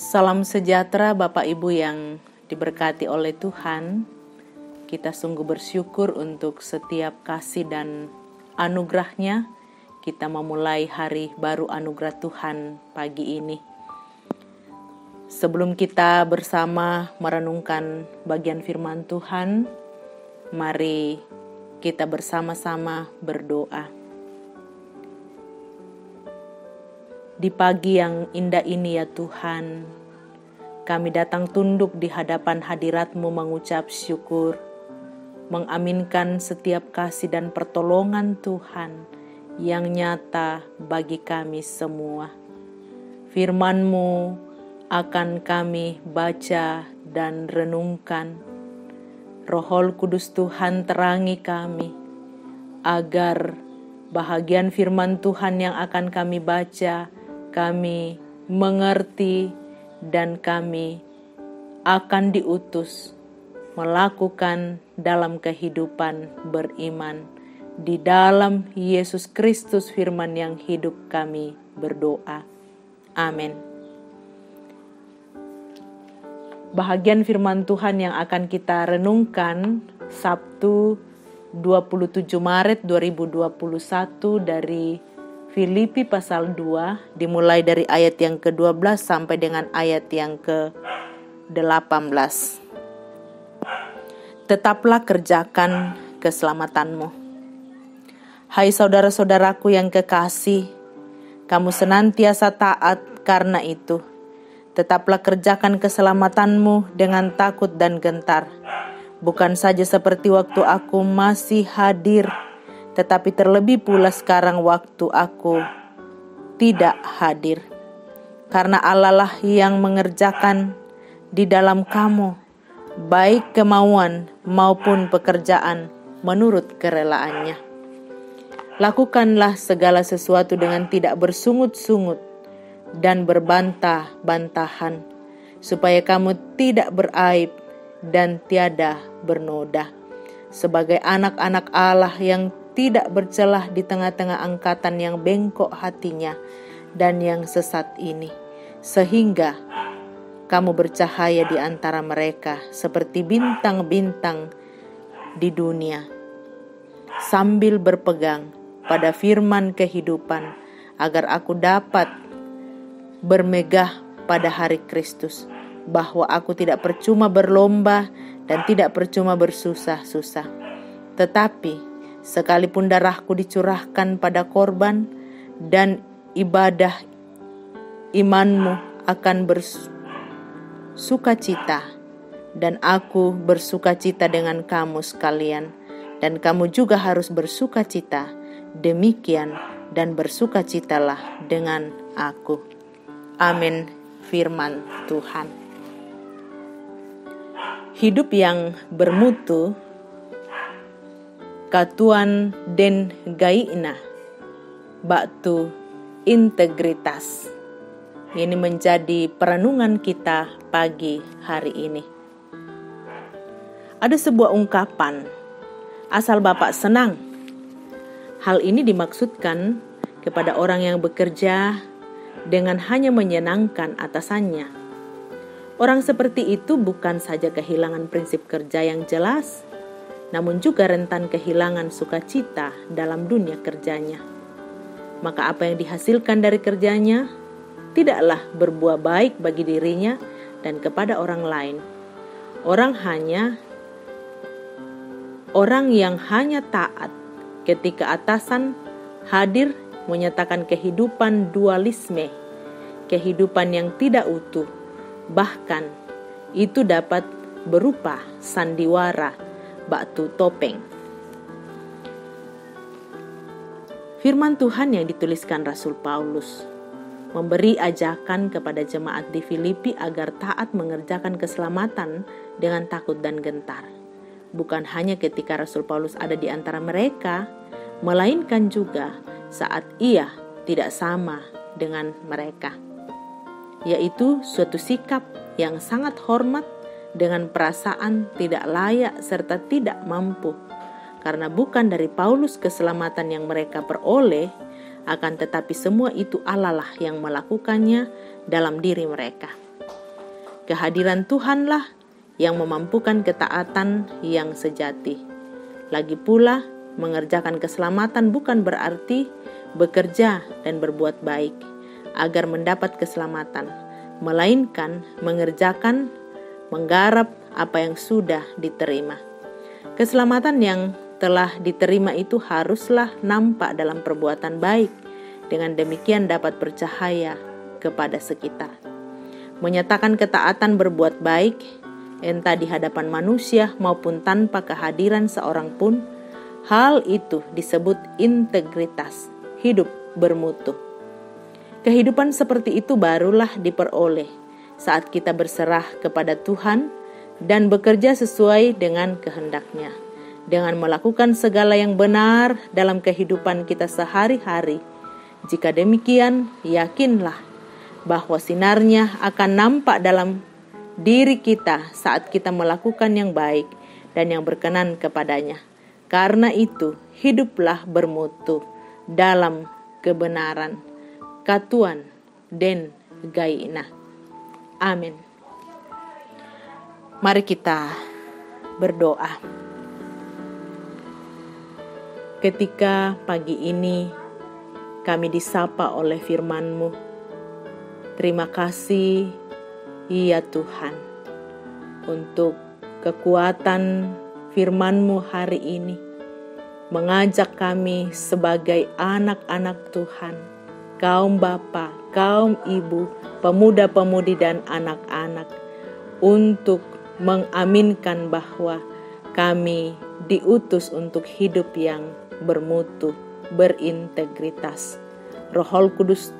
Salam sejahtera Bapak Ibu yang diberkati oleh Tuhan. Kita sungguh bersyukur untuk setiap kasih dan anugerah-Nya. Kita memulai hari baru anugerah Tuhan pagi ini. Sebelum kita bersama merenungkan bagian firman Tuhan, mari kita bersama-sama berdoa. Di pagi yang indah ini ya Tuhan, kami datang tunduk di hadapan hadirat-Mu mengucap syukur, mengaminkan setiap kasih dan pertolongan Tuhan yang nyata bagi kami semua. Firman-Mu akan kami baca dan renungkan. Roh Kudus Tuhan terangi kami, agar bahagian firman Tuhan yang akan kami baca, kami mengerti dan kami akan diutus melakukan dalam kehidupan beriman. Di dalam Yesus Kristus firman yang hidup kami berdoa. Amin. Bahagian firman Tuhan yang akan kita renungkan Sabtu 27 Maret 2021 dari Filipi pasal 2, dimulai dari ayat yang ke-12 sampai dengan ayat yang ke-18. Tetaplah kerjakan keselamatanmu. Hai saudara-saudaraku yang kekasih, kamu senantiasa taat karena itu. Tetaplah kerjakan keselamatanmu dengan takut dan gentar. Bukan saja seperti waktu aku masih hadir, tetapi terlebih pula sekarang waktu aku tidak hadir. Karena Allah lah yang mengerjakan di dalam kamu, baik kemauan maupun pekerjaan menurut kerelaannya. Lakukanlah segala sesuatu dengan tidak bersungut-sungut dan berbantah-bantahan, supaya kamu tidak beraib dan tiada bernoda, sebagai anak-anak Allah yang tidak bercelah di tengah-tengah angkatan yang bengkok hatinya dan yang sesat ini, sehingga kamu bercahaya di antara mereka seperti bintang-bintang di dunia, sambil berpegang pada firman kehidupan, agar aku dapat bermegah pada hari Kristus, bahwa aku tidak percuma berlomba dan tidak percuma bersusah-susah, tetapi sekalipun darahku dicurahkan pada korban dan ibadah imanmu akan bersukacita, dan aku bersukacita dengan kamu sekalian, dan kamu juga harus bersukacita. Demikian dan bersukacitalah dengan aku. Amin. Firman Tuhan. Hidup yang bermutu katuan den gaina baktu integritas. Ini menjadi perenungan kita pagi hari ini. Ada sebuah ungkapan, asal Bapak senang. Hal ini dimaksudkan kepada orang yang bekerja dengan hanya menyenangkan atasannya. Orang seperti itu bukan saja kehilangan prinsip kerja yang jelas, namun juga rentan kehilangan sukacita dalam dunia kerjanya. Maka apa yang dihasilkan dari kerjanya tidaklah berbuah baik bagi dirinya dan kepada orang lain. Orang yang hanya taat ketika atasan hadir menyatakan kehidupan dualisme, kehidupan yang tidak utuh, bahkan itu dapat berupa sandiwara batu topeng. Firman Tuhan yang dituliskan Rasul Paulus memberi ajakan kepada jemaat di Filipi agar taat mengerjakan keselamatan dengan takut dan gentar. Bukan hanya ketika Rasul Paulus ada di antara mereka, melainkan juga saat ia tidak sama dengan mereka, yaitu suatu sikap yang sangat hormat dengan perasaan tidak layak serta tidak mampu, karena bukan dari Paulus keselamatan yang mereka peroleh, akan tetapi semua itu Allah lah yang melakukannya dalam diri mereka. Kehadiran Tuhanlah yang memampukan ketaatan yang sejati. Lagi pula, mengerjakan keselamatan bukan berarti bekerja dan berbuat baik agar mendapat keselamatan, melainkan mengerjakan, menggarap apa yang sudah diterima. Keselamatan yang telah diterima itu haruslah nampak dalam perbuatan baik, dengan demikian dapat bercahaya kepada sekitar. Menyatakan ketaatan berbuat baik, entah di hadapan manusia maupun tanpa kehadiran seorang pun, hal itu disebut integritas, hidup bermutu. Kehidupan seperti itu barulah diperoleh saat kita berserah kepada Tuhan dan bekerja sesuai dengan kehendak-Nya, dengan melakukan segala yang benar dalam kehidupan kita sehari-hari. Jika demikian, yakinlah bahwa sinarnya akan nampak dalam diri kita saat kita melakukan yang baik dan yang berkenan kepadanya. Karena itu, hiduplah bermutu dalam kebenaran, katuan, dan gaina. Amin. Mari kita berdoa. Ketika pagi ini kami disapa oleh firman-Mu, terima kasih ya Tuhan untuk kekuatan firman-Mu hari ini, mengajak kami sebagai anak-anak Tuhan, kaum bapa, kaum ibu, pemuda-pemudi dan anak-anak, untuk mengaminkan bahwa kami diutus untuk hidup yang bermutu, berintegritas. Roh Kudus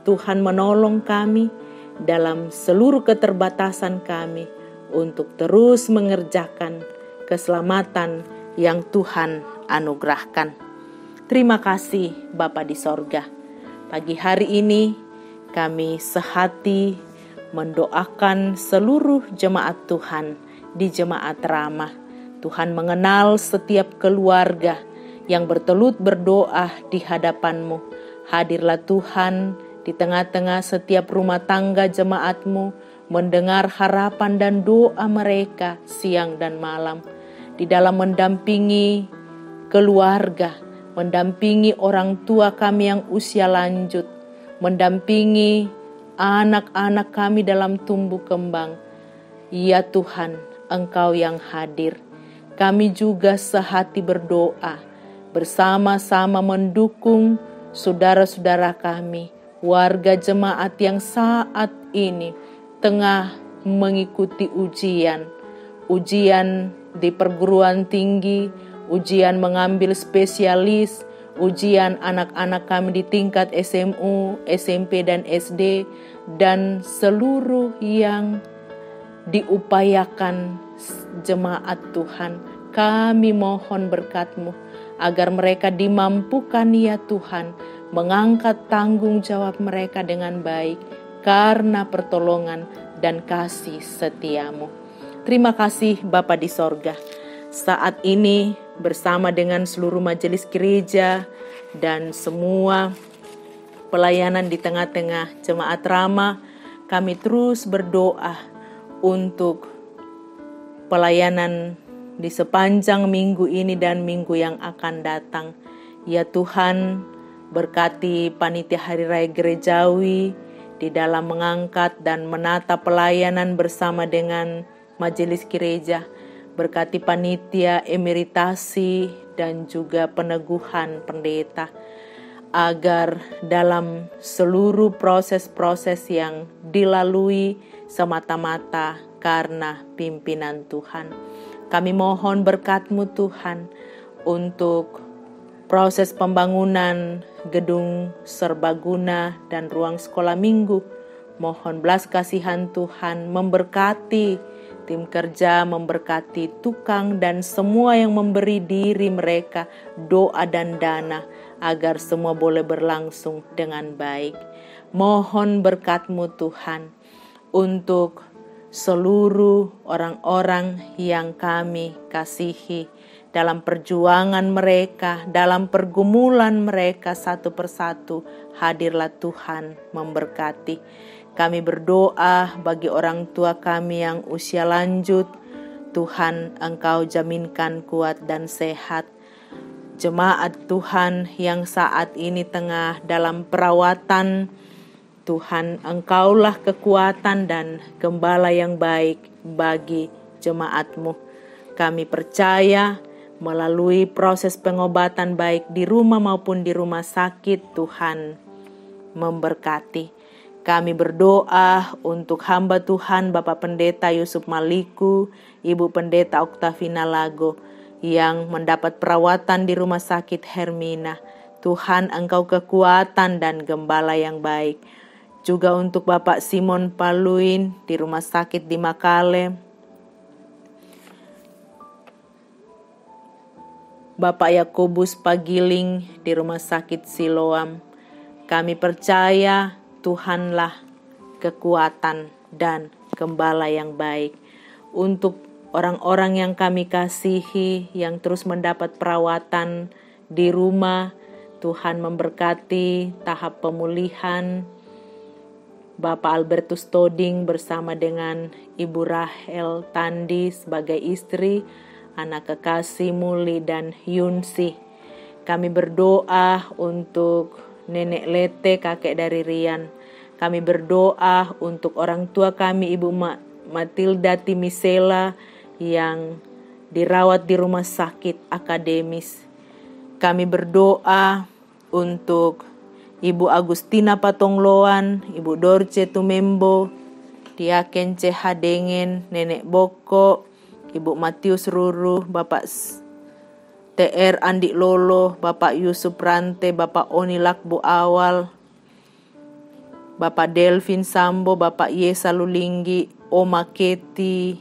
Tuhan menolong kami dalam seluruh keterbatasan kami untuk terus mengerjakan keselamatan yang Tuhan anugerahkan. Terima kasih Bapa di sorga. Pagi hari ini kami sehati mendoakan seluruh jemaat Tuhan di Jemaat Ramah. Tuhan mengenal setiap keluarga yang bertelut berdoa di hadapan-Mu. Hadirlah Tuhan di tengah-tengah setiap rumah tangga jemaat-Mu, mendengar harapan dan doa mereka siang dan malam, di dalam mendampingi keluarga, mendampingi orang tua kami yang usia lanjut, mendampingi anak-anak kami dalam tumbuh kembang. Ya Tuhan, Engkau yang hadir. Kami juga sehati berdoa, bersama-sama mendukung saudara-saudara kami, warga jemaat yang saat ini tengah mengikuti ujian di perguruan tinggi, ujian mengambil spesialis, ujian anak-anak kami di tingkat SMU, SMP dan SD, dan seluruh yang diupayakan jemaat Tuhan. Kami mohon berkat-Mu agar mereka dimampukan ya Tuhan, mengangkat tanggung jawab mereka dengan baik karena pertolongan dan kasih setia-Mu. Terima kasih Bapa di sorga. Saat ini bersama dengan seluruh majelis gereja dan semua pelayanan di tengah-tengah Jemaat Ramah, kami terus berdoa untuk pelayanan di sepanjang minggu ini dan minggu yang akan datang. Ya Tuhan, berkati panitia Hari Raya Gerejawi di dalam mengangkat dan menata pelayanan bersama dengan majelis gereja. Berkati panitia emeritasi dan juga peneguhan pendeta, agar dalam seluruh proses-proses yang dilalui semata-mata karena pimpinan Tuhan. Kami mohon berkat-Mu Tuhan untuk proses pembangunan gedung serbaguna dan ruang sekolah minggu. Mohon belas kasihan Tuhan memberkati tim kerja, memberkati tukang dan semua yang memberi diri mereka, doa dan dana, agar semua boleh berlangsung dengan baik. Mohon berkat-Mu Tuhan untuk seluruh orang-orang yang kami kasihi dalam perjuangan mereka, dalam pergumulan mereka satu persatu. Hadirlah Tuhan memberkati. Kami berdoa bagi orang tua kami yang usia lanjut. Tuhan, Engkau jaminkan kuat dan sehat. Jemaat Tuhan yang saat ini tengah dalam perawatan, Tuhan, Engkaulah kekuatan dan gembala yang baik bagi jemaat-Mu. Kami percaya melalui proses pengobatan baik di rumah maupun di rumah sakit, Tuhan memberkati. Kami berdoa untuk hamba Tuhan Bapak Pendeta Yusuf Maliku, Ibu Pendeta Oktavina Lago yang mendapat perawatan di Rumah Sakit Hermina. Tuhan, Engkau kekuatan dan gembala yang baik. Juga untuk Bapak Simon Paluin di Rumah Sakit di Makale. Bapak Yakobus Pagiling di Rumah Sakit Siloam. Kami percaya Tuhanlah kekuatan dan gembala yang baik. Untuk orang-orang yang kami kasihi yang terus mendapat perawatan di rumah, Tuhan memberkati tahap pemulihan Bapak Albertus Toding bersama dengan Ibu Rahel Tandi sebagai istri, anak kekasih Muli dan Yunsi. Kami berdoa untuk Nenek Lete, kakek dari Rian. Kami berdoa untuk orang tua kami, Ibu Matilda Timisela, yang dirawat di rumah sakit akademis. Kami berdoa untuk Ibu Agustina Patongloan, Ibu Dorce Tumembo, Diaken CH Dengen, Nenek Boko, Ibu Matius Ruru, Bapak TR Andi Lolo, Bapak Yusuf Rante, Bapak Oni Lakbu Awal, Bapak Delvin Sambo, Bapak Yesa Lulinggi, Oma Keti,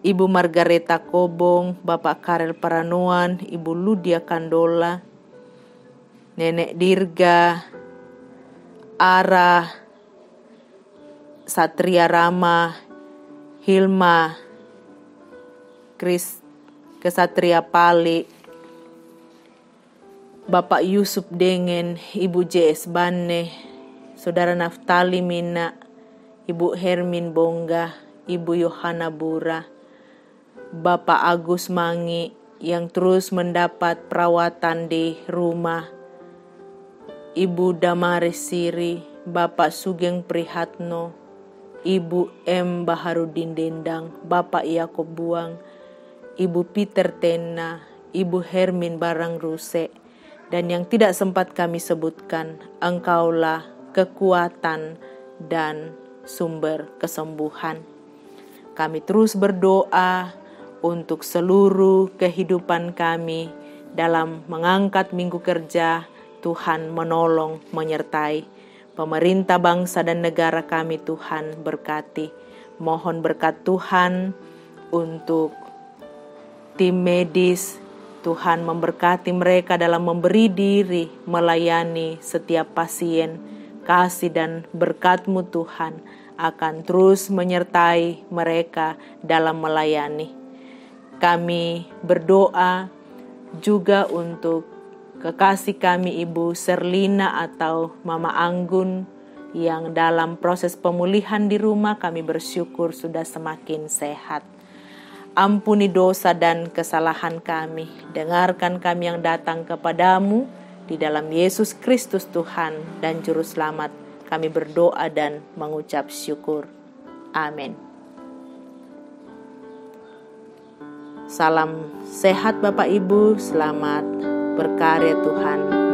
Ibu Margareta Kobong, Bapak Karel Paranuan, Ibu Ludia Kandola, Nenek Dirga, Ara, Satria Rama, Hilma, Kris Kesatria Pali, Bapak Yusuf Dengen, Ibu JS Bane, Saudara Naftali Mina, Ibu Hermin Bongga, Ibu Yohana Bura, Bapak Agus Mangi yang terus mendapat perawatan di rumah, Ibu Damaris Siri, Bapak Sugeng Prihatno, Ibu M. Baharudin Dendang, Bapak Yakob Buang, Ibu Peter Tena, Ibu Hermin Barang Ruse, dan yang tidak sempat kami sebutkan, Engkaulah kekuatan dan sumber kesembuhan. Kami terus berdoa untuk seluruh kehidupan kami dalam mengangkat minggu kerja. Tuhan menolong, menyertai pemerintah bangsa dan negara kami. Tuhan berkati. Mohon berkat Tuhan untuk tim medis. Tuhan memberkati mereka dalam memberi diri melayani setiap pasien. Kasih dan berkat-Mu Tuhan akan terus menyertai mereka dalam melayani. Kami berdoa juga untuk kekasih kami Ibu Serlina atau Mama Anggun yang dalam proses pemulihan di rumah. Kami bersyukur sudah semakin sehat. Ampuni dosa dan kesalahan kami. Dengarkan kami yang datang kepadamu. Di dalam Yesus Kristus Tuhan dan Juru Selamat kami berdoa dan mengucap syukur. Amin. Salam sehat Bapak Ibu, selamat berkarya Tuhan.